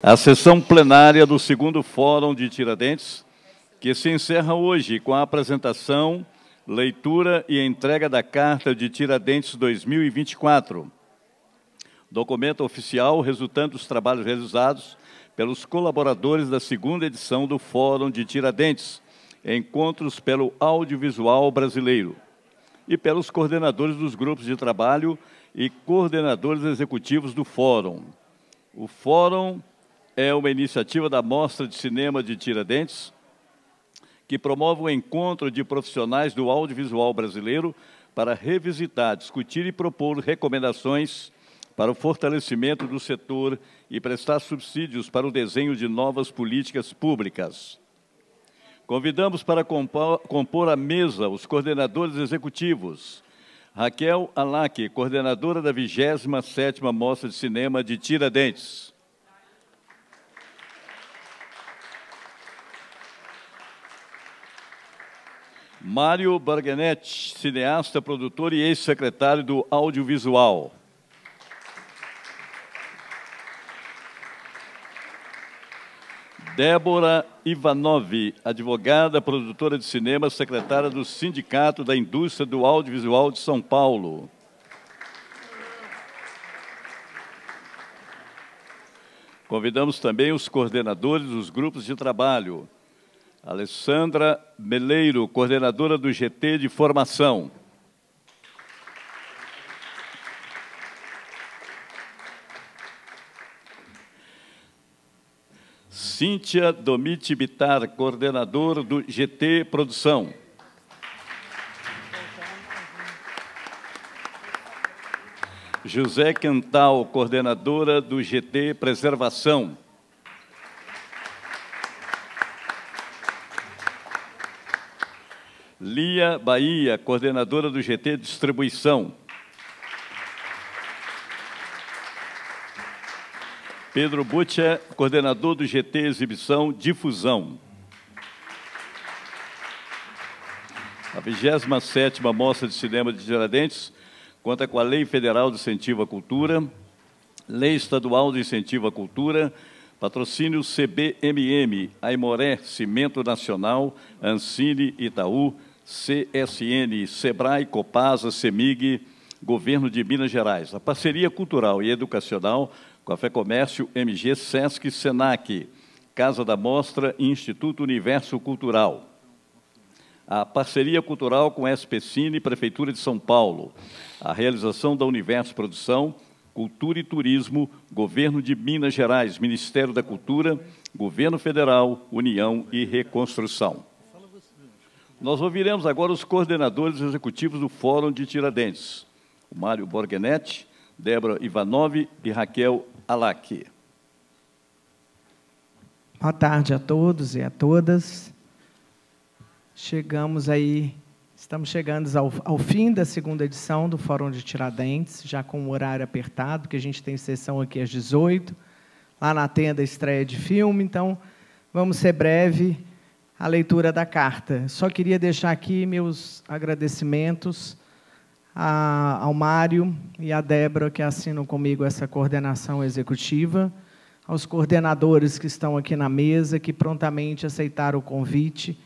A sessão plenária do segundo Fórum de Tiradentes, que se encerra hoje com a apresentação, leitura e entrega da Carta de Tiradentes 2024, documento oficial resultante dos trabalhos realizados pelos colaboradores da segunda edição do Fórum de Tiradentes, Encontros pelo Audiovisual Brasileiro, e pelos coordenadores dos grupos de trabalho e coordenadores executivos do Fórum. O Fórum é uma iniciativa da Mostra de Cinema de Tiradentes, que promove o encontro de profissionais do audiovisual brasileiro para revisitar, discutir e propor recomendações para o fortalecimento do setor e prestar subsídios para o desenho de novas políticas públicas. Convidamos para compor a mesa os coordenadores executivos: Raquel Alac, coordenadora da 27ª Mostra de Cinema de Tiradentes. Mário Borghenetti, cineasta, produtor e ex-secretário do Audiovisual. Débora Ivanov, advogada, produtora de cinema, secretária do Sindicato da Indústria do Audiovisual de São Paulo. Convidamos também os coordenadores dos grupos de trabalho: Alessandra Meleiro, coordenadora do GT de Formação. Cíntia Domiti Bitar, coordenadora do GT Produção. José Quental, coordenadora do GT Preservação. Lia Bahia, coordenadora do GT Distribuição. Pedro Butcher, coordenador do GT Exibição Difusão. A 27ª Mostra de Cinema de Tiradentes conta com a Lei Federal de Incentivo à Cultura, Lei Estadual de Incentivo à Cultura, patrocínio CBMM, Aimoré, Cimento Nacional, Ancine, Itaú, CSN, Sebrae, Copasa, CEMIG, Governo de Minas Gerais. A parceria cultural e educacional com a FEComércio, MG, Sesc, Senac, Casa da Mostra e Instituto Universo Cultural. A parceria cultural com a SPCine, Prefeitura de São Paulo. A realização da Universo Produção, Cultura e Turismo, Governo de Minas Gerais, Ministério da Cultura, Governo Federal, União e Reconstrução. Nós ouviremos agora os coordenadores executivos do Fórum de Tiradentes: o Mário Borghenetti, Débora Ivanov e Raquel Alac. Boa tarde a todos e a todas. Estamos chegando ao fim da segunda edição do Fórum de Tiradentes, já com o horário apertado, porque a gente tem sessão aqui às 18h, lá na tenda estreia de filme, então vamos ser breve a leitura da carta. Só queria deixar aqui meus agradecimentos ao Mário e à Débora, que assinam comigo essa coordenação executiva, aos coordenadores que estão aqui na mesa, que prontamente aceitaram o convite,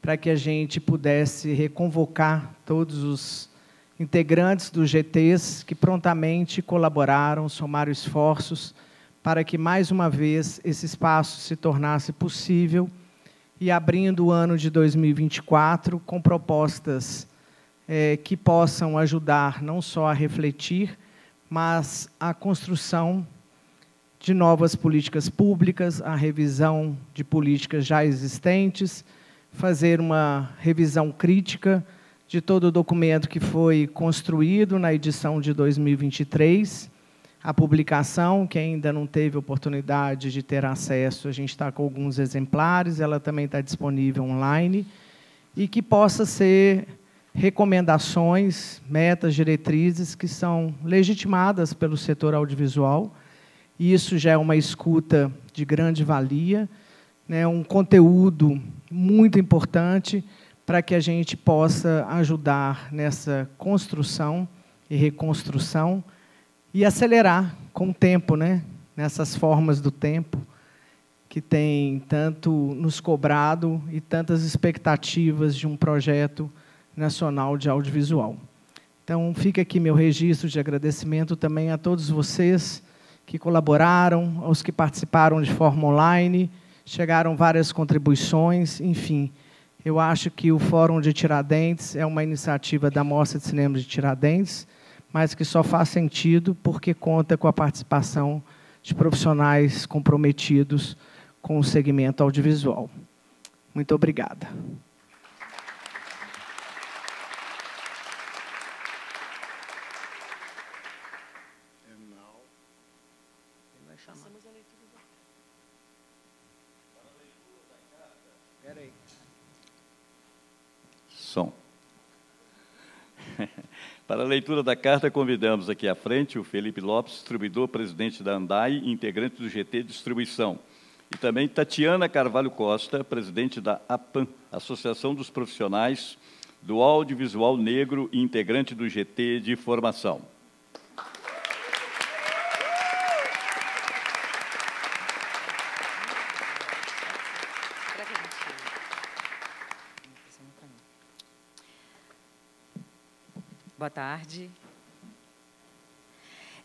para que a gente pudesse reconvocar todos os integrantes dos GTs que prontamente colaboraram, somaram esforços para que, mais uma vez, esse espaço se tornasse possível e abrindo o ano de 2024 com propostas que possam ajudar não só a refletir, mas a construção de novas políticas públicas, a revisão de políticas já existentes, fazer uma revisão crítica de todo o documento que foi construído na edição de 2023, a publicação, que ainda não teve oportunidade de ter acesso, a gente está com alguns exemplares, ela também está disponível online, e que possa ser recomendações, metas, diretrizes que são legitimadas pelo setor audiovisual, e isso já é uma escuta de grande valia, né, um conteúdo muito importante para que a gente possa ajudar nessa construção e reconstrução e acelerar com o tempo, né, nessas formas do tempo, que tem tanto nos cobrado e tantas expectativas de um projeto nacional de audiovisual. Então, fica aqui meu registro de agradecimento também a todos vocês que colaboraram, aos que participaram de forma online, chegaram várias contribuições, enfim. Eu acho que o Fórum de Tiradentes é uma iniciativa da Mostra de Cinema de Tiradentes, mas que só faz sentido porque conta com a participação de profissionais comprometidos com o segmento audiovisual. Muito obrigada. Som. Para a leitura da carta, convidamos aqui à frente o Felipe Lopes, distribuidor, presidente da Andai e integrante do GT Distribuição. E também Tatiana Carvalho Costa, presidente da APAN, Associação dos Profissionais do Audiovisual Negro e integrante do GT de Formação. Boa tarde.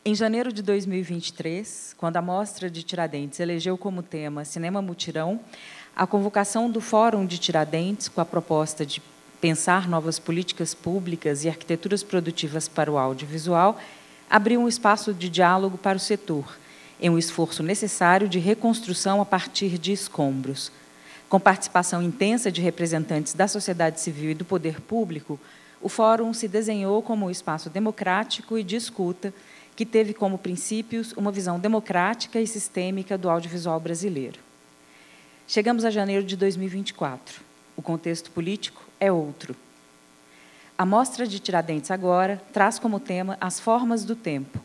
Em janeiro de 2023, quando a Mostra de Tiradentes elegeu como tema Cinema Mutirão, a convocação do Fórum de Tiradentes, com a proposta de pensar novas políticas públicas e arquiteturas produtivas para o audiovisual, abriu um espaço de diálogo para o setor, em um esforço necessário de reconstrução a partir de escombros. Com participação intensa de representantes da sociedade civil e do poder público, o Fórum se desenhou como um espaço democrático e de escuta, que teve como princípios uma visão democrática e sistêmica do audiovisual brasileiro. Chegamos a janeiro de 2024. O contexto político é outro. A Mostra de Tiradentes agora traz como tema as formas do tempo,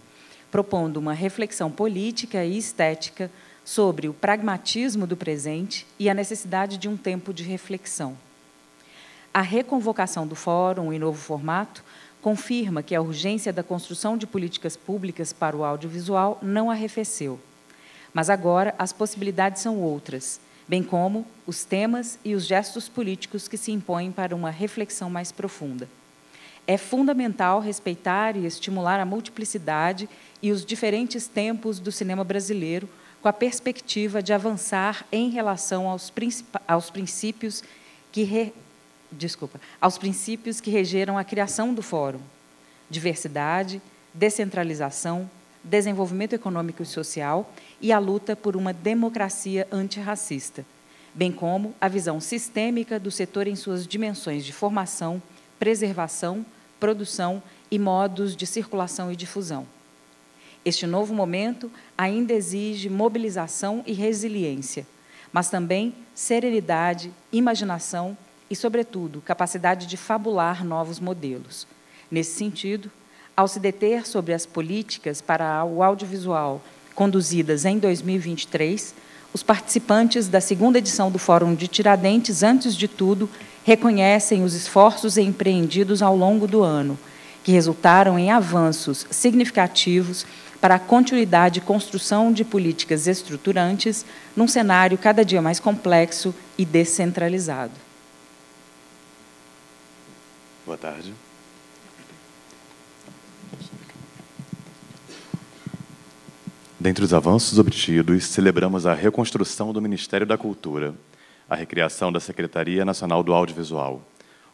propondo uma reflexão política e estética sobre o pragmatismo do presente e a necessidade de um tempo de reflexão. A reconvocação do Fórum em novo formato confirma que a urgência da construção de políticas públicas para o audiovisual não arrefeceu. Mas agora as possibilidades são outras, bem como os temas e os gestos políticos que se impõem para uma reflexão mais profunda. É fundamental respeitar e estimular a multiplicidade e os diferentes tempos do cinema brasileiro, com a perspectiva de avançar em relação aos princípios que regeram a criação do Fórum: diversidade, descentralização, desenvolvimento econômico e social e a luta por uma democracia antirracista, bem como a visão sistêmica do setor em suas dimensões de formação, preservação, produção e modos de circulação e difusão. Este novo momento ainda exige mobilização e resiliência, mas também serenidade, imaginação e, sobretudo, capacidade de fabular novos modelos. Nesse sentido, ao se deter sobre as políticas para o audiovisual conduzidas em 2023, os participantes da segunda edição do Fórum de Tiradentes, antes de tudo, reconhecem os esforços empreendidos ao longo do ano, que resultaram em avanços significativos para a continuidade e construção de políticas estruturantes num cenário cada dia mais complexo e descentralizado. Boa tarde. Dentre os avanços obtidos, celebramos a reconstrução do Ministério da Cultura, a recriação da Secretaria Nacional do Audiovisual,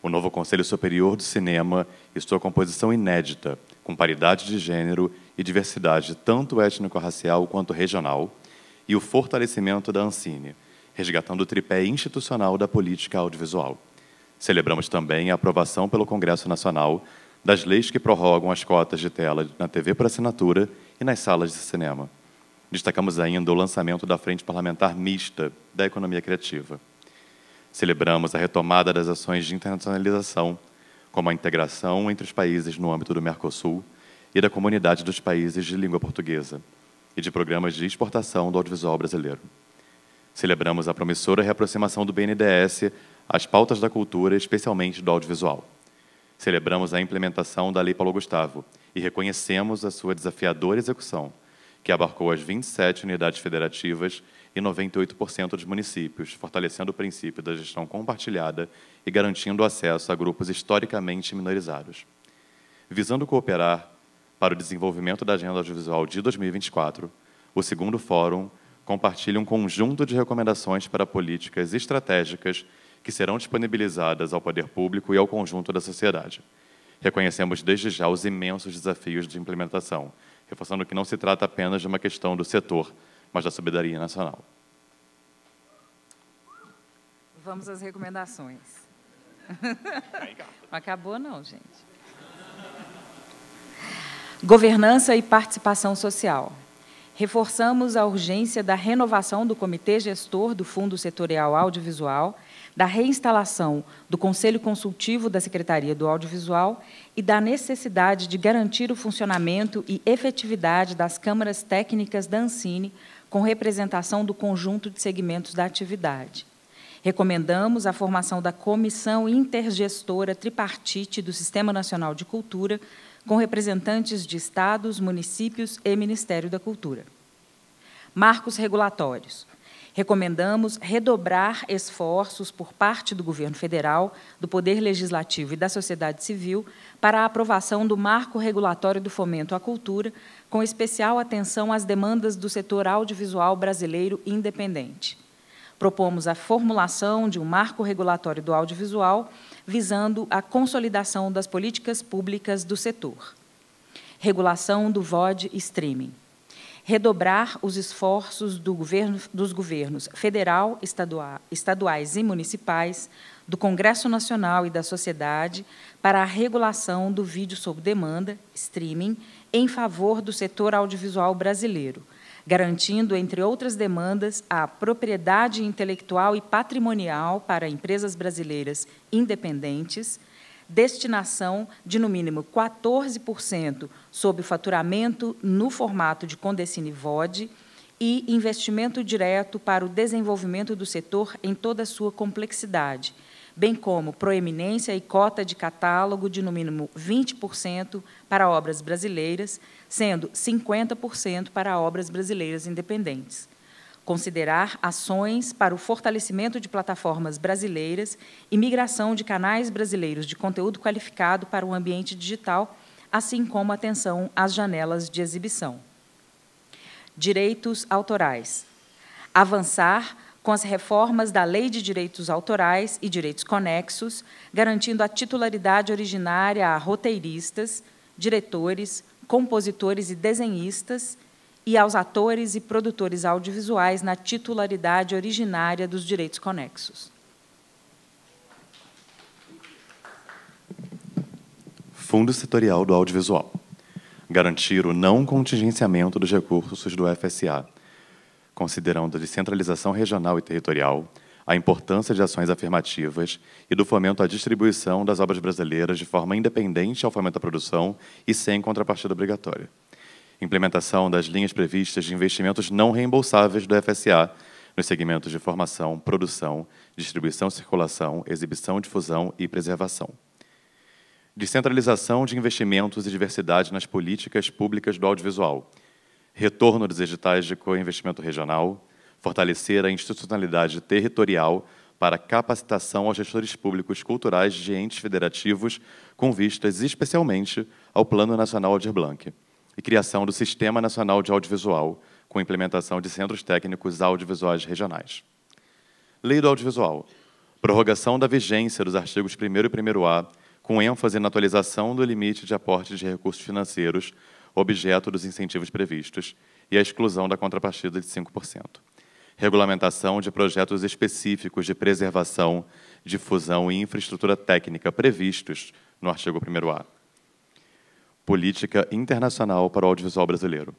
o novo Conselho Superior do Cinema e sua composição inédita, com paridade de gênero e diversidade tanto étnico-racial quanto regional, e o fortalecimento da Ancine, resgatando o tripé institucional da política audiovisual. Celebramos também a aprovação pelo Congresso Nacional das leis que prorrogam as cotas de tela na TV por assinatura e nas salas de cinema. Destacamos ainda o lançamento da Frente Parlamentar Mista da Economia Criativa. Celebramos a retomada das ações de internacionalização, como a integração entre os países no âmbito do Mercosul e da Comunidade dos Países de Língua Portuguesa, e de programas de exportação do audiovisual brasileiro. Celebramos a promissora reaproximação do BNDES às pautas da cultura, especialmente do audiovisual. Celebramos a implementação da Lei Paulo Gustavo e reconhecemos a sua desafiadora execução, que abarcou as 27 unidades federativas e 98% dos municípios, fortalecendo o princípio da gestão compartilhada e garantindo o acesso a grupos historicamente minorizados. Visando cooperar para o desenvolvimento da Agenda Audiovisual de 2024, o segundo Fórum compartilha um conjunto de recomendações para políticas estratégicas que serão disponibilizadas ao poder público e ao conjunto da sociedade. Reconhecemos desde já os imensos desafios de implementação, reforçando que não se trata apenas de uma questão do setor, mas da soberania nacional. Vamos às recomendações. Não acabou, não, gente. Governança e participação social. Reforçamos a urgência da renovação do Comitê Gestor do Fundo Setorial Audiovisual, da reinstalação do Conselho Consultivo da Secretaria do Audiovisual e da necessidade de garantir o funcionamento e efetividade das câmaras técnicas da Ancine, com representação do conjunto de segmentos da atividade. Recomendamos a formação da Comissão Intergestora Tripartite do Sistema Nacional de Cultura, com representantes de estados, municípios e Ministério da Cultura. Marcos regulatórios. Recomendamos redobrar esforços por parte do Governo Federal, do Poder Legislativo e da sociedade civil para a aprovação do Marco Regulatório do Fomento à Cultura, com especial atenção às demandas do setor audiovisual brasileiro independente. Propomos a formulação de um Marco Regulatório do Audiovisual, visando a consolidação das políticas públicas do setor. Regulação do VOD streaming. Redobrar os esforços dos governos federal, estaduais e municipais, do Congresso Nacional e da sociedade para a regulação do vídeo sob demanda, streaming, em favor do setor audiovisual brasileiro, garantindo, entre outras demandas, a propriedade intelectual e patrimonial para empresas brasileiras independentes, destinação de, no mínimo, 14% sobre o faturamento no formato de Condecine VOD e investimento direto para o desenvolvimento do setor em toda a sua complexidade, bem como proeminência e cota de catálogo de, no mínimo, 20% para obras brasileiras, sendo 50% para obras brasileiras independentes. Considerar ações para o fortalecimento de plataformas brasileiras e migração de canais brasileiros de conteúdo qualificado para o ambiente digital, assim como atenção às janelas de exibição. Direitos autorais. Avançar com as reformas da Lei de Direitos Autorais e Direitos Conexos, garantindo a titularidade originária a roteiristas, diretores, compositores e desenhistas, e aos atores e produtores audiovisuais na titularidade originária dos direitos conexos. Fundo Setorial do Audiovisual. Garantir o não contingenciamento dos recursos do FSA, considerando a descentralização regional e territorial, a importância de ações afirmativas e do fomento à distribuição das obras brasileiras de forma independente ao fomento à produção e sem contrapartida obrigatória. Implementação das linhas previstas de investimentos não reembolsáveis do FSA nos segmentos de formação, produção, distribuição, circulação, exibição, difusão e preservação. Descentralização de investimentos e diversidade nas políticas públicas do audiovisual. Retorno dos editais de co-investimento regional. Fortalecer a institucionalidade territorial para capacitação aos gestores públicos culturais de entes federativos com vistas especialmente ao Plano Nacional Aldir Blanc. E criação do Sistema Nacional de Audiovisual, com implementação de centros técnicos audiovisuais regionais. Lei do Audiovisual. Prorrogação da vigência dos artigos 1º e 1º-A, com ênfase na atualização do limite de aporte de recursos financeiros, objeto dos incentivos previstos, e a exclusão da contrapartida de 5%. Regulamentação de projetos específicos de preservação, difusão e infraestrutura técnica previstos no artigo 1º-A. Política internacional para o audiovisual brasileiro.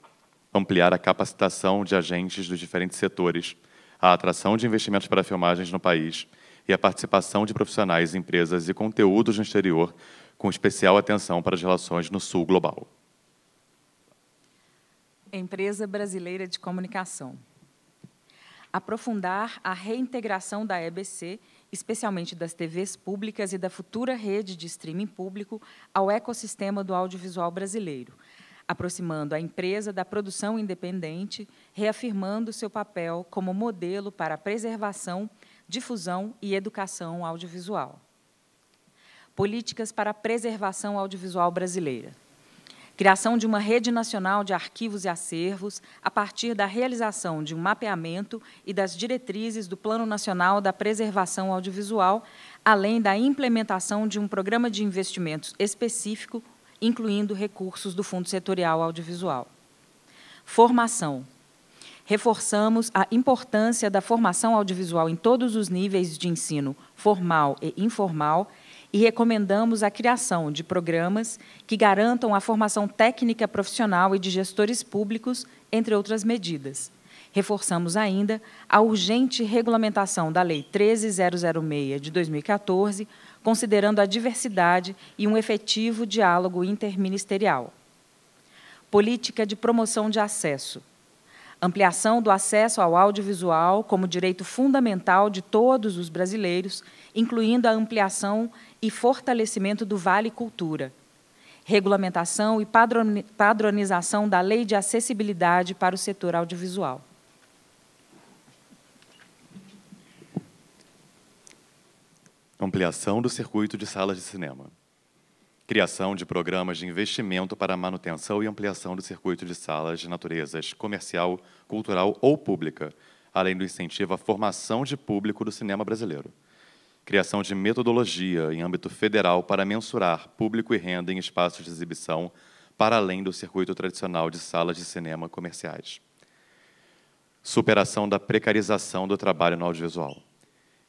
Ampliar a capacitação de agentes dos diferentes setores, a atração de investimentos para filmagens no país e a participação de profissionais, empresas e conteúdos no exterior, com especial atenção para as relações no Sul global. Empresa Brasileira de Comunicação. Aprofundar a reintegração da EBC, especialmente das TVs públicas e da futura rede de streaming público, ao ecossistema do audiovisual brasileiro, aproximando a empresa da produção independente, reafirmando seu papel como modelo para a preservação, difusão e educação audiovisual. Políticas para a preservação audiovisual brasileira. Criação de uma rede nacional de arquivos e acervos a partir da realização de um mapeamento e das diretrizes do Plano Nacional da Preservação Audiovisual, além da implementação de um programa de investimentos específico, incluindo recursos do Fundo Setorial Audiovisual. Formação. Reforçamos a importância da formação audiovisual em todos os níveis de ensino, formal e informal, e recomendamos a criação de programas que garantam a formação técnica profissional e de gestores públicos, entre outras medidas. Reforçamos ainda a urgente regulamentação da Lei 13.006, de 2014, considerando a diversidade e um efetivo diálogo interministerial. Política de promoção de acesso. Ampliação do acesso ao audiovisual como direito fundamental de todos os brasileiros, incluindo a ampliação e fortalecimento do Vale Cultura. Regulamentação e padronização da Lei de Acessibilidade para o setor audiovisual. Ampliação do circuito de salas de cinema. Criação de programas de investimento para a manutenção e ampliação do circuito de salas de naturezas comercial, cultural ou pública, além do incentivo à formação de público do cinema brasileiro. Criação de metodologia em âmbito federal para mensurar público e renda em espaços de exibição para além do circuito tradicional de salas de cinema comerciais. Superação da precarização do trabalho no audiovisual.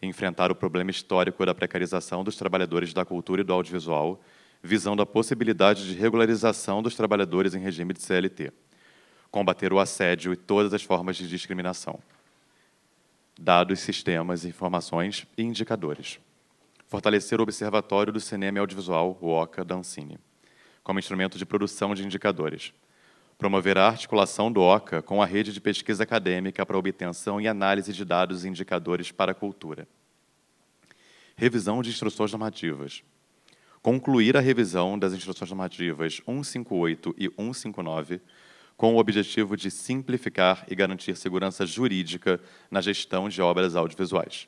Enfrentar o problema histórico da precarização dos trabalhadores da cultura e do audiovisual, visando a possibilidade de regularização dos trabalhadores em regime de CLT. Combater o assédio e todas as formas de discriminação. Dados, sistemas, informações e indicadores. Fortalecer o Observatório do Cinema e Audiovisual, o OCA, da Ancine, como instrumento de produção de indicadores. Promover a articulação do OCA com a rede de pesquisa acadêmica para obtenção e análise de dados e indicadores para a cultura. Revisão de instruções normativas. Concluir a revisão das instruções normativas 158 e 159, com o objetivo de simplificar e garantir segurança jurídica na gestão de obras audiovisuais.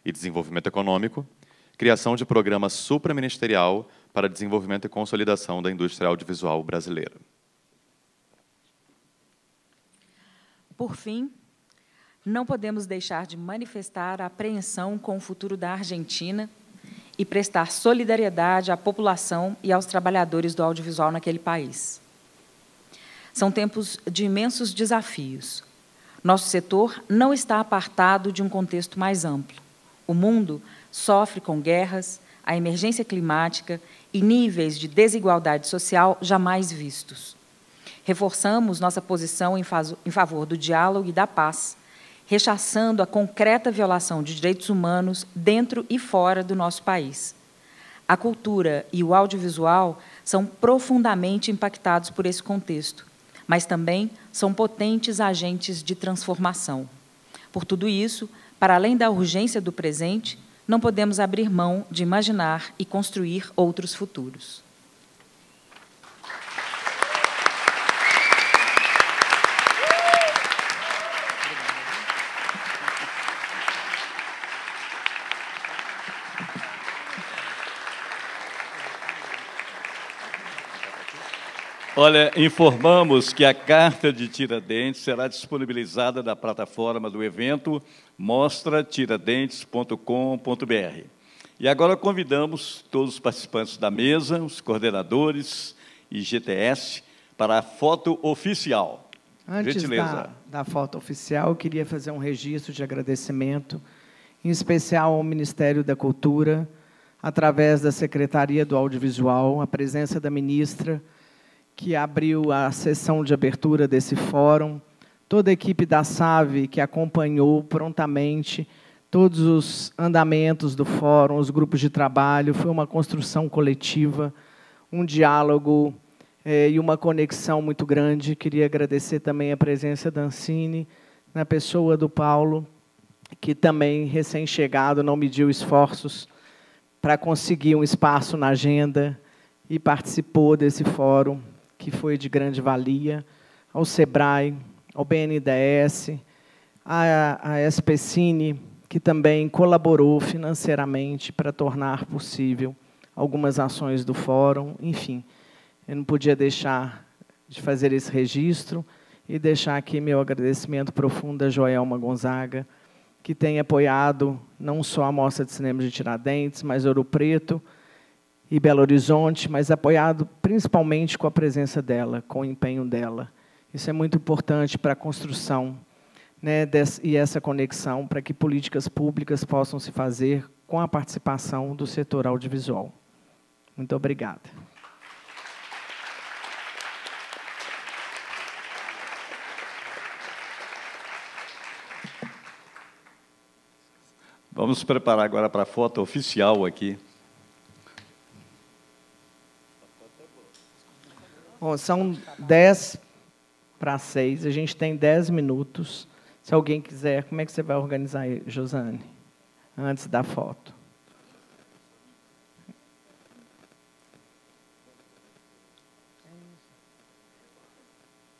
E desenvolvimento econômico, criação de programa supraministerial para desenvolvimento e consolidação da indústria audiovisual brasileira. Por fim, não podemos deixar de manifestar a apreensão com o futuro da Argentina e prestar solidariedade à população e aos trabalhadores do audiovisual naquele país. São tempos de imensos desafios. Nosso setor não está apartado de um contexto mais amplo. O mundo sofre com guerras, a emergência climática e níveis de desigualdade social jamais vistos. Reforçamos nossa posição em favor do diálogo e da paz, rechaçando a concreta violação de direitos humanos dentro e fora do nosso país. A cultura e o audiovisual são profundamente impactados por esse contexto, mas também são potentes agentes de transformação. Por tudo isso, para além da urgência do presente, não podemos abrir mão de imaginar e construir outros futuros. Olha, informamos que a carta de Tiradentes será disponibilizada na plataforma do evento mostratiradentes.com.br. E agora convidamos todos os participantes da mesa, os coordenadores e GTS, para a foto oficial. Antes da foto oficial, eu queria fazer um registro de agradecimento, em especial ao Ministério da Cultura, através da Secretaria do Audiovisual, a presença da ministra, que abriu a sessão de abertura desse fórum, toda a equipe da SAVE que acompanhou prontamente todos os andamentos do fórum, os grupos de trabalho, foi uma construção coletiva, um diálogo e uma conexão muito grande. Queria agradecer também a presença da Ancine, na pessoa do Paulo, que também, recém-chegado, não mediu esforços para conseguir um espaço na agenda e participou desse fórum, que foi de grande valia, ao SEBRAE, ao BNDES, à SPCine, que também colaborou financeiramente para tornar possível algumas ações do Fórum. Enfim, eu não podia deixar de fazer esse registro e deixar aqui meu agradecimento profundo a Joelma Gonzaga, que tem apoiado não só a Mostra de Cinema de Tiradentes, mas Ouro Preto e Belo Horizonte, mas apoiado principalmente com a presença dela, com o empenho dela. Isso é muito importante para a construção, né, e essa conexão para que políticas públicas possam se fazer com a participação do setor audiovisual. Muito obrigada. Vamos preparar agora para a foto oficial aqui. Bom, são 10:06, a gente tem 10 minutos. Se alguém quiser, como é que você vai organizar aí, Josane, antes da foto?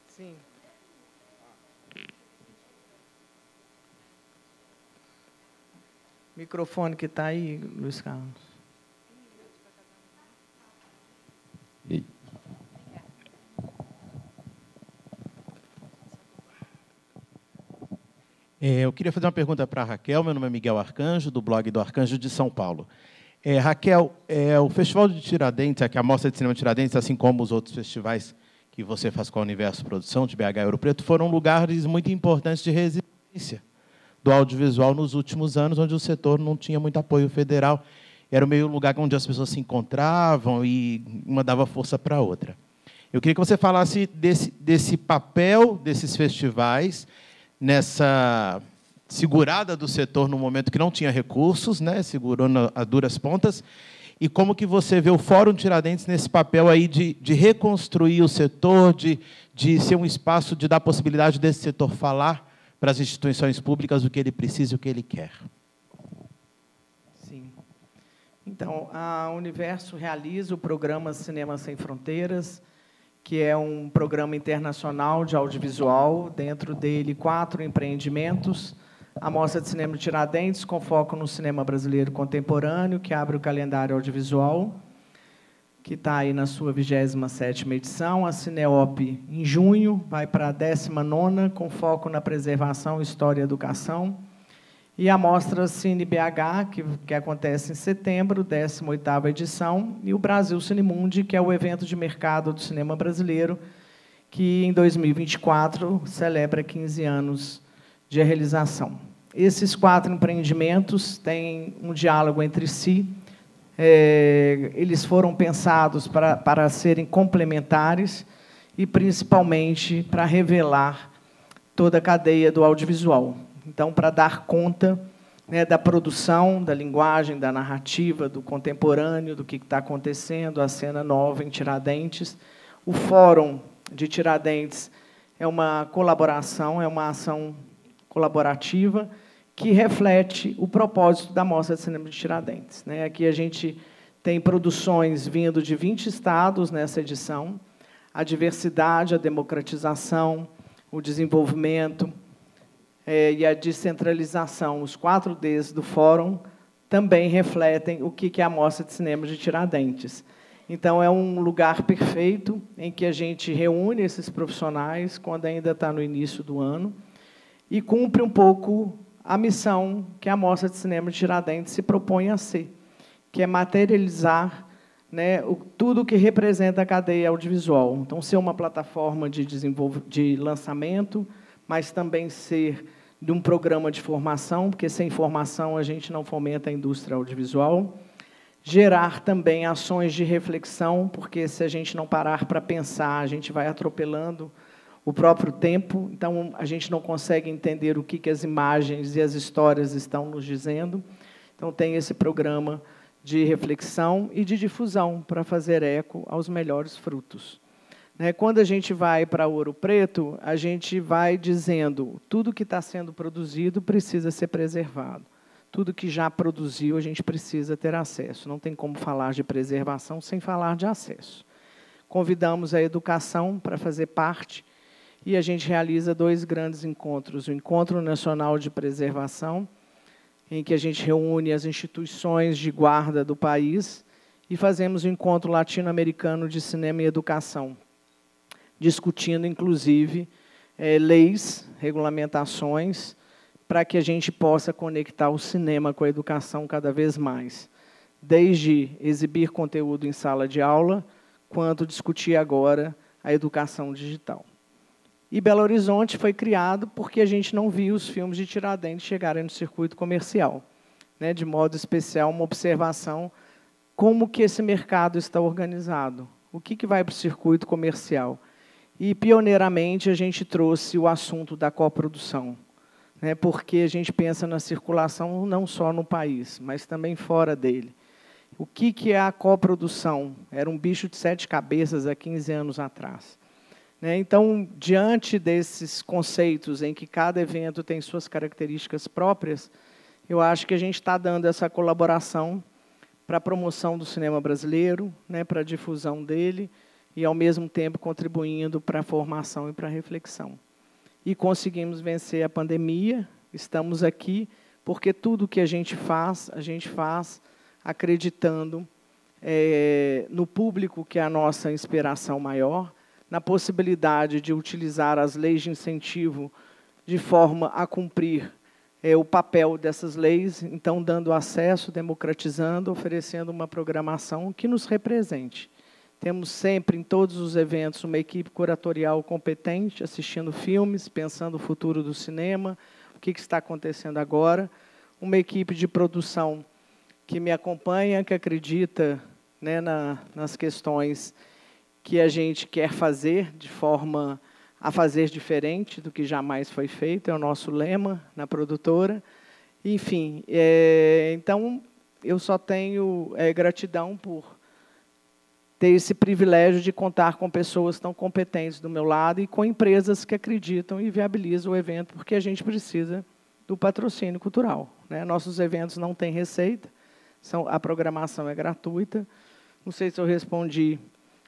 Sim. Microfone que está aí, Luiz Carlos. Eu queria fazer uma pergunta para a Raquel. Meu nome é Miguel Arcanjo, do blog do Arcanjo de São Paulo. Raquel, o Festival de Tiradentes, aqui a Mostra de Cinema de Tiradentes, assim como os outros festivais que você faz com a Universo Produção, de BH e Ouro Preto, foram lugares muito importantes de resistência do audiovisual nos últimos anos, onde o setor não tinha muito apoio federal. Era o meio lugar onde as pessoas se encontravam e uma dava força para a outra. Eu queria que você falasse desse papel desses festivais nessa segurada do setor no momento que não tinha recursos, né, segurou a duras pontas, e como que você vê o Fórum Tiradentes nesse papel aí de reconstruir o setor, de ser um espaço de dar possibilidade desse setor falar para as instituições públicas o que ele precisa e o que ele quer. Sim. Então, a Universo realiza o programa Cinema Sem Fronteiras, que é um programa internacional de audiovisual, dentro dele 4 empreendimentos: a Mostra de Cinema de Tiradentes, com foco no cinema brasileiro contemporâneo, que abre o calendário audiovisual, que está aí na sua 27ª edição. A Cineop, em junho, vai para a 19ª, com foco na preservação, história e educação. E a Mostra Cine BH, que acontece em setembro, 18ª edição. E o Brasil Cinemundi, que é o evento de mercado do cinema brasileiro, que, em 2024, celebra 15 anos de realização. Esses 4 empreendimentos têm um diálogo entre si. Eles foram pensados para serem complementares e, principalmente, para revelar toda a cadeia do audiovisual. Então, para dar conta, né, da produção, da linguagem, da narrativa, do contemporâneo, do que está acontecendo, a cena nova em Tiradentes. O Fórum de Tiradentes é uma colaboração, é uma ação colaborativa que reflete o propósito da Mostra de Cinema de Tiradentes, né? Aqui a gente tem produções vindo de 20 estados nessa edição. A diversidade, a democratização, o desenvolvimento e a descentralização, os 4 Ds do Fórum, também refletem o que é a Mostra de Cinema de Tiradentes. Então, é um lugar perfeito em que a gente reúne esses profissionais, quando ainda está no início do ano, e cumpre um pouco a missão que a Mostra de Cinema de Tiradentes se propõe a ser, que é materializar, né, tudo o que representa a cadeia audiovisual. Então, ser uma plataforma de lançamento, mas também ser de um programa de formação, porque sem formação a gente não fomenta a indústria audiovisual. Gerar também ações de reflexão, porque se a gente não parar para pensar, a gente vai atropelando o próprio tempo, então a gente não consegue entender o que as imagens e as histórias estão nos dizendo. Então, tem esse programa de reflexão e de difusão para fazer eco aos melhores frutos. Quando a gente vai para Ouro Preto, a gente vai dizendo tudo que está sendo produzido precisa ser preservado. Tudo que já produziu, a gente precisa ter acesso. Não tem como falar de preservação sem falar de acesso. convidamos a educação para fazer parte e a gente realiza 2 grandes encontros. O Encontro Nacional de Preservação, em que a gente reúne as instituições de guarda do país, e fazemos o Encontro Latino-Americano de Cinema e Educação, discutindo, inclusive, leis, regulamentações, para que a gente possa conectar o cinema com a educação cada vez mais, desde exibir conteúdo em sala de aula, quanto discutir agora a educação digital. E Belo Horizonte foi criado porque a gente não viu os filmes de Tiradentes chegarem no circuito comercial, né? De modo especial, uma observação como que esse mercado está organizado, o que vai para o circuito comercial. E, pioneiramente, a gente trouxe o assunto da coprodução, né? Porque a gente pensa na circulação não só no país, mas também fora dele. O que é a coprodução? Era um bicho de 7 cabeças há 15 anos atrás. Então, diante desses conceitos em que cada evento tem suas características próprias, eu acho que a gente está dando essa colaboração para a promoção do cinema brasileiro, né, para a difusão dele, e, ao mesmo tempo, contribuindo para a formação e para a reflexão. E conseguimos vencer a pandemia, estamos aqui, porque tudo que a gente faz acreditando no público, que é a nossa inspiração maior, na possibilidade de utilizar as leis de incentivo de forma a cumprir o papel dessas leis, então dando acesso, democratizando, oferecendo uma programação que nos represente. Temos sempre, em todos os eventos, uma equipe curatorial competente, assistindo filmes, pensando o futuro do cinema, o que está acontecendo agora, uma equipe de produção que me acompanha, que acredita, né, nas questões que a gente quer fazer, de forma a fazer diferente do que jamais foi feito, é o nosso lema na produtora. Enfim, então, eu só tenho gratidão por ter esse privilégio de contar com pessoas tão competentes do meu lado e com empresas que acreditam e viabilizam o evento, porque a gente precisa do patrocínio cultural, né? Nossos eventos não têm receita, a programação é gratuita. Não sei se eu respondi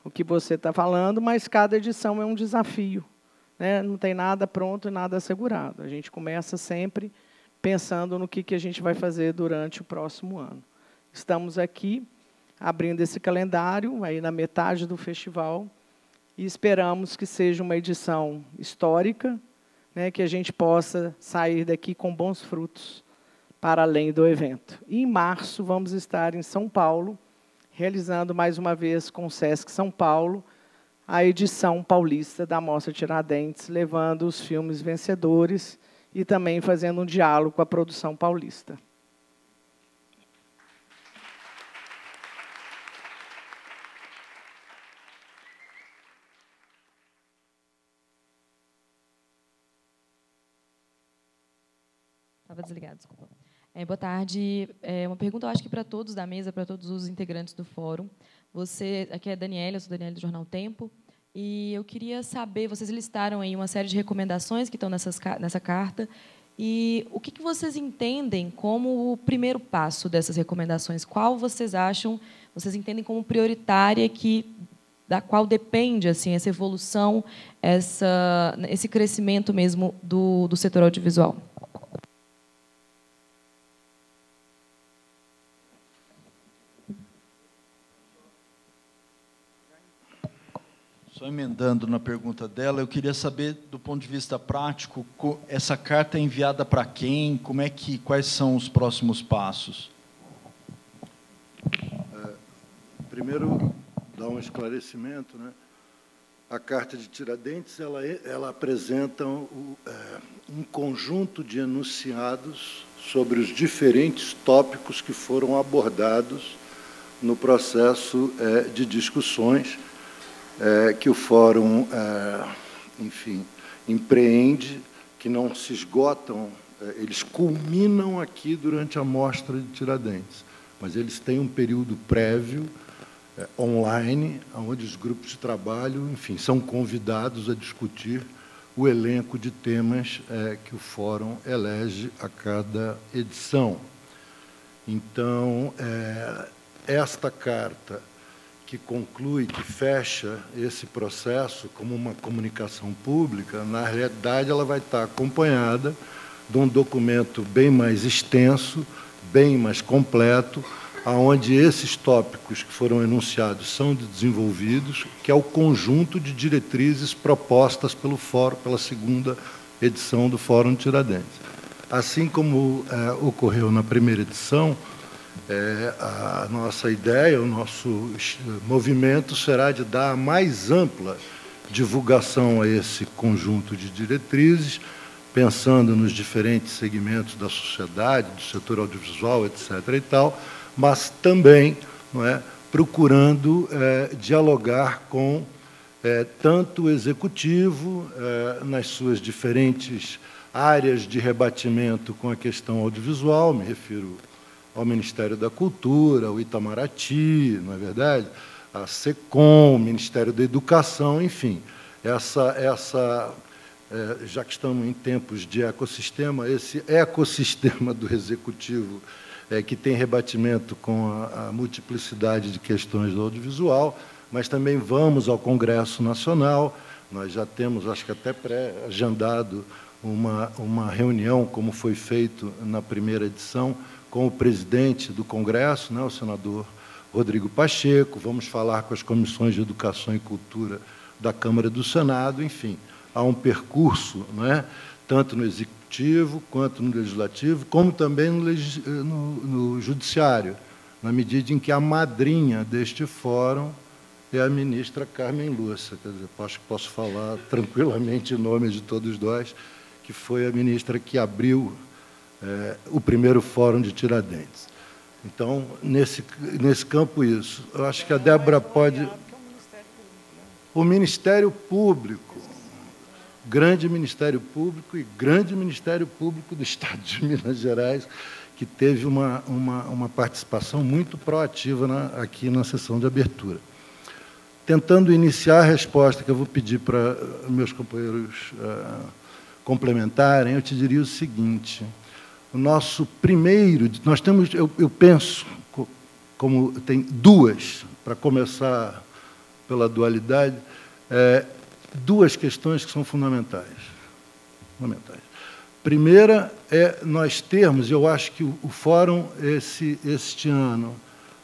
o que você está falando, mas cada edição é um desafio, né? Não tem nada pronto e nada assegurado. A gente começa sempre pensando no que a gente vai fazer durante o próximo ano. Estamos aqui abrindo esse calendário, aí na metade do festival, e esperamos que seja uma edição histórica, né, que a gente possa sair daqui com bons frutos para além do evento. E, em março, vamos estar em São Paulo, realizando mais uma vez com o Sesc São Paulo a edição paulista da Mostra Tiradentes, levando os filmes vencedores e também fazendo um diálogo com a produção paulista. Estava desligado, desculpa. Boa tarde. Uma pergunta, eu acho que para todos da mesa, para todos os integrantes do fórum. Aqui é a Daniela, eu sou Daniela do Jornal Tempo, e eu queria saber, vocês listaram aí uma série de recomendações que estão nessa carta, e o que vocês entendem como o primeiro passo dessas recomendações? Qual vocês entendem como prioritária, da qual depende assim, essa evolução, esse crescimento mesmo do setor audiovisual? Só emendando na pergunta dela, eu queria saber, do ponto de vista prático, essa carta é enviada para quem? Quais são os próximos passos? Primeiro, dar um esclarecimento, né? A Carta de Tiradentes ela apresenta um conjunto de enunciados sobre os diferentes tópicos que foram abordados no processo de discussões que o Fórum, enfim, empreende, que não se esgotam, eles culminam aqui durante a Mostra de Tiradentes, mas eles têm um período prévio, online, onde os grupos de trabalho, enfim, são convidados a discutir o elenco de temas que o Fórum elege a cada edição. Então, esta carta, que conclui, que fecha esse processo como uma comunicação pública, na realidade, ela vai estar acompanhada de um documento bem mais extenso, bem mais completo, onde esses tópicos que foram enunciados são desenvolvidos, que é o conjunto de diretrizes propostas pelo Fórum, pela segunda edição do Fórum de Tiradentes. Assim como ocorreu na primeira edição, a nossa ideia, o nosso movimento será de dar a mais ampla divulgação a esse conjunto de diretrizes, pensando nos diferentes segmentos da sociedade, do setor audiovisual, etc. e tal, mas também, não é, procurando dialogar com tanto o executivo, nas suas diferentes áreas de rebatimento com a questão audiovisual, me refiro ao Ministério da Cultura, ao Itamaraty, não é verdade? A SECOM, o Ministério da Educação, enfim. Já que estamos em tempos de ecossistema, esse ecossistema do Executivo que tem rebatimento com a multiplicidade de questões do audiovisual, mas também vamos ao Congresso Nacional. Nós já temos, acho que até pré-agendado, uma reunião, como foi feito na primeira edição, com o presidente do Congresso, né, o senador Rodrigo Pacheco. Vamos falar com as comissões de Educação e Cultura da Câmara e do Senado. Enfim, há um percurso, não é, tanto no Executivo, quanto no Legislativo, como também no Judiciário, na medida em que a madrinha deste fórum é a ministra Carmen Lúcia. Quer dizer, acho que posso falar tranquilamente em nome de todos nós, que foi a ministra que abriu o primeiro Fórum de Tiradentes. Então, nesse campo, isso. Eu acho que a Débora pode... O Ministério Público, grande Ministério Público e grande Ministério Público do Estado de Minas Gerais, que teve uma participação muito proativa aqui na sessão de abertura. Tentando iniciar a resposta, que eu vou pedir para meus companheiros complementarem, eu te diria o seguinte: o nosso primeiro... Nós temos, eu penso, como tem duas, para começar pela dualidade, duas questões que são fundamentais. Primeira é nós termos, eu acho que o Fórum, este ano,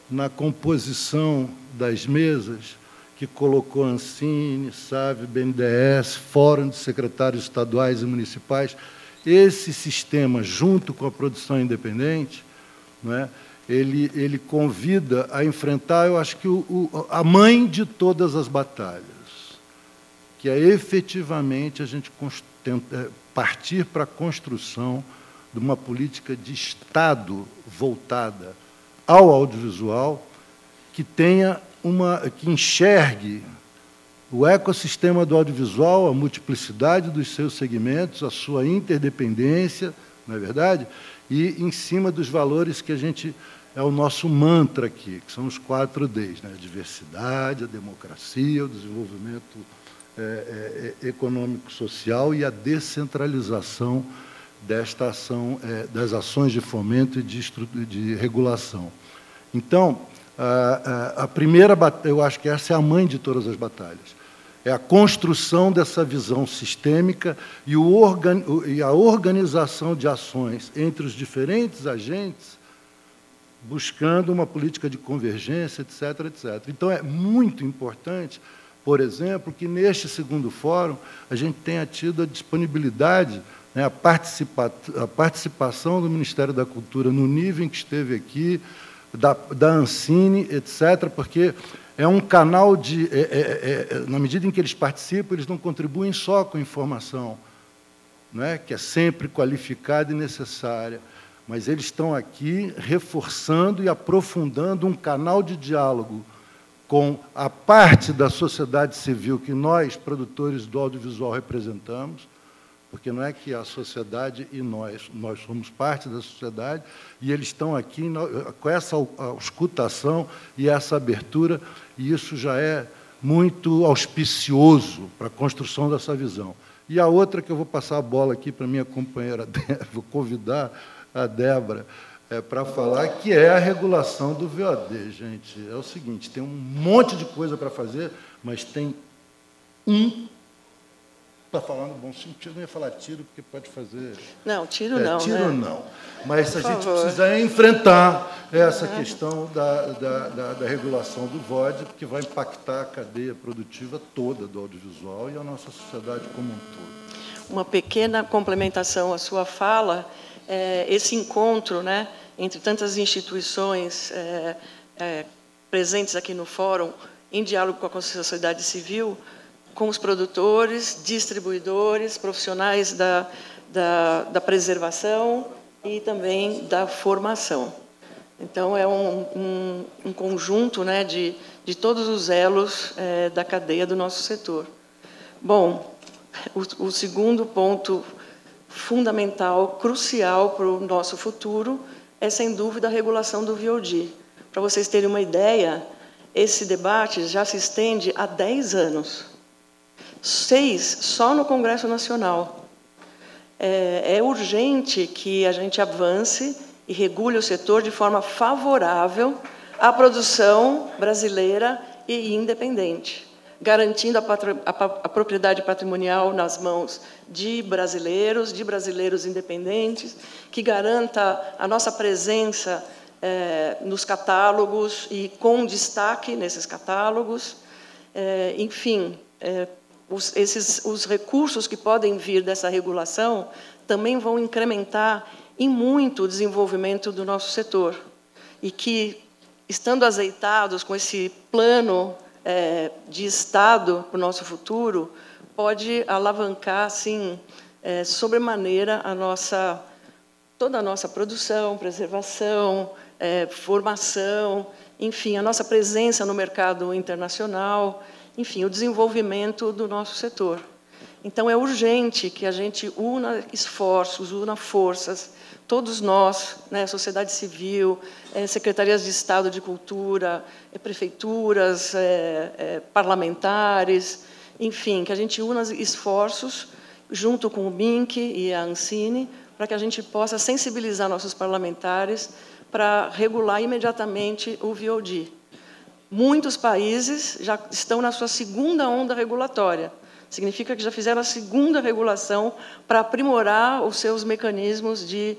na composição das mesas, que colocou Ancine, SAV, BNDES, Fórum de Secretários Estaduais e Municipais, esse sistema, junto com a produção independente, não é, ele convida a enfrentar, eu acho que a mãe de todas as batalhas, que é efetivamente a gente partir para a construção de uma política de Estado voltada ao audiovisual, que que enxergue o ecossistema do audiovisual, a multiplicidade dos seus segmentos, a sua interdependência, não é verdade? E em cima dos valores que é o nosso mantra aqui, que são os 4 Ds, né? A diversidade, a democracia, o desenvolvimento econômico-social e a descentralização desta ação, das ações de fomento e de regulação. Então, a primeira batalha, eu acho que essa é a mãe de todas as batalhas, é a construção dessa visão sistêmica e a organização de ações entre os diferentes agentes, buscando uma política de convergência, etc., etc. Então, é muito importante, por exemplo, que neste segundo fórum a gente tenha tido a disponibilidade, né, a participação do Ministério da Cultura no nível em que esteve aqui, da Ancine, etc., porque é um canal na medida em que eles participam, eles não contribuem só com informação, né, que é sempre qualificada e necessária, mas eles estão aqui reforçando e aprofundando um canal de diálogo com a parte da sociedade civil que nós, produtores do audiovisual, representamos, porque não é que a sociedade e nós somos parte da sociedade, e eles estão aqui com essa auscultação e essa abertura, e isso já é muito auspicioso para a construção dessa visão. E a outra, que eu vou passar a bola aqui para a minha companheira Débora, vou convidar a Débora para falar que é a regulação do VOD, gente. É o seguinte, tem um monte de coisa para fazer, mas tem está falando no bom sentido, não ia falar tiro, porque pode fazer... Não, tiro não. Tiro né? não. Mas a Por gente favor. precisa enfrentar essa questão da regulação do VOD, porque vai impactar a cadeia produtiva toda do audiovisual e a nossa sociedade como um todo. Uma pequena complementação à sua fala, esse encontro, né, entre tantas instituições presentes aqui no Fórum, em diálogo com a sociedade civil, com os produtores, distribuidores, profissionais da preservação e também da formação. Então, é um conjunto, né, de todos os elos da cadeia do nosso setor. Bom, o segundo ponto fundamental, crucial para o nosso futuro, é, sem dúvida, a regulação do VOD. Para vocês terem uma ideia, esse debate já se estende há 10 anos. 6 só no Congresso Nacional. É urgente que a gente avance e regule o setor de forma favorável à produção brasileira e independente, garantindo a propriedade patrimonial nas mãos de brasileiros independentes, que garanta a nossa presença nos catálogos e com destaque nesses catálogos. Enfim, os recursos que podem vir dessa regulação também vão incrementar em muito o desenvolvimento do nosso setor. E que, estando azeitados com esse plano de Estado para o nosso futuro, pode alavancar, assim, sobremaneira toda a nossa produção, preservação, formação, enfim, a nossa presença no mercado internacional, enfim, o desenvolvimento do nosso setor. Então, é urgente que a gente una esforços, una forças, todos nós, né, sociedade civil, secretarias de Estado de Cultura, prefeituras, parlamentares, enfim, que a gente una esforços junto com o MINC e a Ancine, para que a gente possa sensibilizar nossos parlamentares para regular imediatamente o VOD. Muitos países já estão na sua segunda onda regulatória. Significa que já fizeram a segunda regulação para aprimorar os seus mecanismos de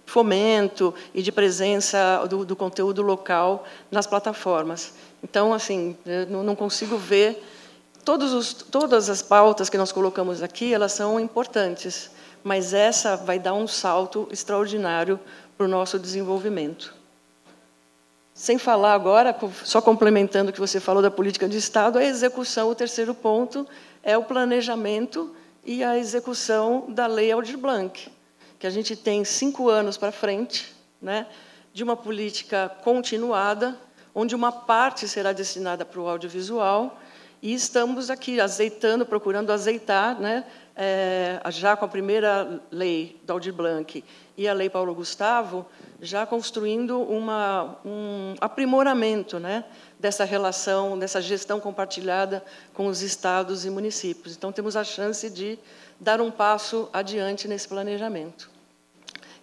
fomento e de presença do conteúdo local nas plataformas. Então, assim, eu não consigo ver... Todas as pautas que nós colocamos aqui, elas são importantes, mas essa vai dar um salto extraordinário para o nosso desenvolvimento. Sem falar agora, só complementando o que você falou da política de Estado, a execução, o terceiro ponto, é o planejamento e a execução da Lei Aldir Blanc, que a gente tem 5 anos para frente, né, de uma política continuada, onde uma parte será destinada para o audiovisual, e estamos aqui azeitando, procurando azeitar, né, já com a primeira lei do Aldir Blanc e a Lei Paulo Gustavo, já construindo um aprimoramento, né, dessa relação, dessa gestão compartilhada com os estados e municípios. Então, temos a chance de dar um passo adiante nesse planejamento.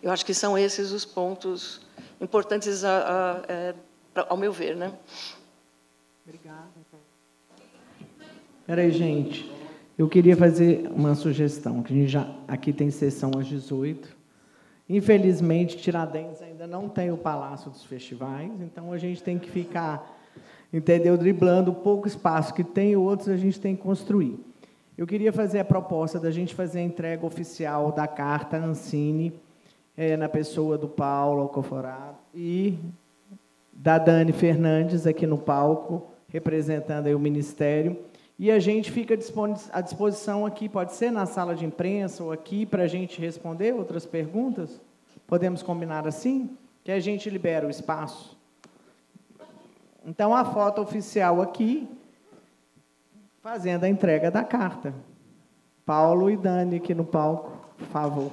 Eu acho que são esses os pontos importantes, ao meu ver, né? Obrigada. Espera aí, gente. Eu queria fazer uma sugestão, que a gente aqui tem sessão às 18. Infelizmente, Tiradentes ainda não tem o Palácio dos Festivais, então a gente tem que ficar, entendeu, driblando o pouco espaço que tem, e outros a gente tem que construir. Eu queria fazer a proposta da gente fazer a entrega oficial da carta Ancine, na pessoa do Paulo Alcoforado e da Dani Fernandes, aqui no palco, representando aí o Ministério. E a gente fica à disposição aqui, pode ser na sala de imprensa ou aqui, para a gente responder outras perguntas? Podemos combinar assim? Que a gente libera o espaço. Então, a foto oficial aqui, fazendo a entrega da carta. Paulo e Dani aqui no palco, por favor.